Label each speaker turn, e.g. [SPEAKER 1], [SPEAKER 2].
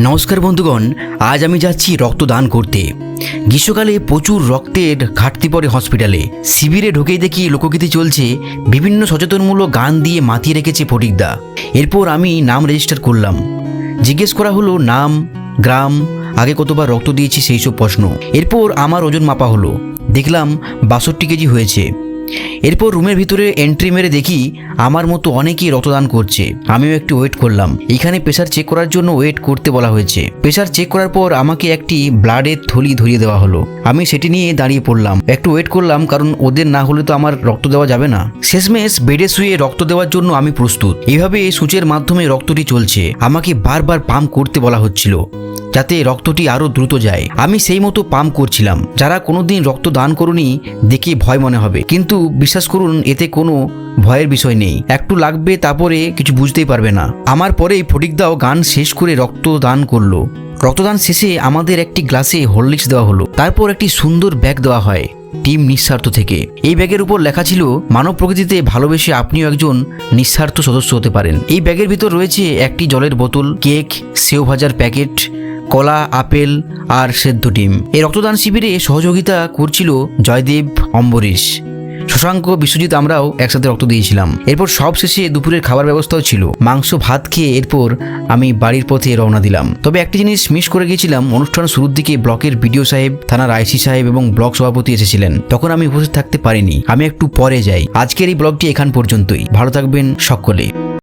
[SPEAKER 1] নমস্কার বন্ধুগণ, আজ আমি যাচ্ছি রক্তদান করতে। গ্রীষ্মকালে প্রচুর রক্তের ঘাটতি পড়ে হসপিটালে। শিবিরে ঢুকেই দেখি লোকগীতি চলছে, বিভিন্ন সচেতনমূলক গান দিয়ে মাতিয়ে রেখেছে ফটিকদা। এরপর আমি নাম রেজিস্টার করলাম। জিজ্ঞেস করা হলো নাম, গ্রাম, আগে কতবার রক্ত দিয়েছি সেই সব প্রশ্ন। এরপর আমার ওজন মাপা হলো, দেখলাম 62 কেজি হয়েছে। এরপর রুমের ভিতরে এন্ট্রি মেরে দেখি আমার মতো অনেকেই রক্তদান করছে। আমিও একটু ওয়েট করলাম। এখানে প্রেশার চেক করার জন্য ওয়েট করতে বলা হয়েছে। প্রেশার চেক করার পর আমাকে একটি ব্লাডের থলি ধরিয়ে দেওয়া হলো। আমি সেটি নিয়ে দাঁড়িয়ে পড়লাম, একটু ওয়েট করলাম, কারণ ওদের না হলে তো আমার রক্ত দেওয়া যাবে না। শেষমেশ বেডে শুয়ে রক্ত দেওয়ার জন্য আমি প্রস্তুত। এইভাবে সূচের মাধ্যমে রক্তটি চলছে। আমাকে বারবার পাম্প করতে বলা হচ্ছিল যাতে রক্তটি আরো দ্রুত যায়। আমি সেই মতো পাম্প করছিলাম। যারা কোনোদিন রক্ত দান করুনি দেখে ভয় মনে হবে, কিন্তু বিশ্বাস করুন এতে কোনো ভয়ের বিষয় নেই। একটু লাগবে, তারপরে কিছু বুঝতেই পারবে না। আমার পরেই ফটিকদাও গান শেষ করে রক্তদান করলো। রক্তদান শেষে আমাদের একটি গ্লাসে হরলিক্স দেওয়া হলো। তারপর একটি সুন্দর ব্যাগ দেওয়া হয় টিম নিঃস্বার্থ থেকে। এই ব্যাগের উপর লেখা ছিল, মানব প্রকৃতিতে ভালোবেসে আপনিও একজন নিঃস্বার্থ সদস্য হতে পারেন। এই ব্যাগের ভিতর রয়েছে একটি জলের বোতল, কেক, সেও ভাজার প্যাকেট, কলা, আপেল আর সেদ্ধ ডিম। এই রক্তদান শিবিরে সহযোগিতা করছিল জয়দেব, অম্বরীশ, শশাঙ্ক, বিশ্বজিৎ, আমরাও একসাথে রক্ত দিয়েছিলাম। এরপর সব শেষে দুপুরের খাবার ব্যবস্থাও ছিল। মাংস ভাত খেয়ে এরপর আমি বাড়ির পথে রওনা দিলাম। তবে একটি জিনিস মিস করে গিয়েছিলাম। অনুষ্ঠান শুরুর দিকে ব্লকের বিডিও সাহেব, থানার আইসি সাহেব এবং ব্লক সভাপতি এসেছিলেন। তখন আমি উপস্থিত থাকতে পারিনি। আমি একটু পরে যাই। আজকের এই ব্লগটি এখান পর্যন্তই। ভালো থাকবেন সকলে।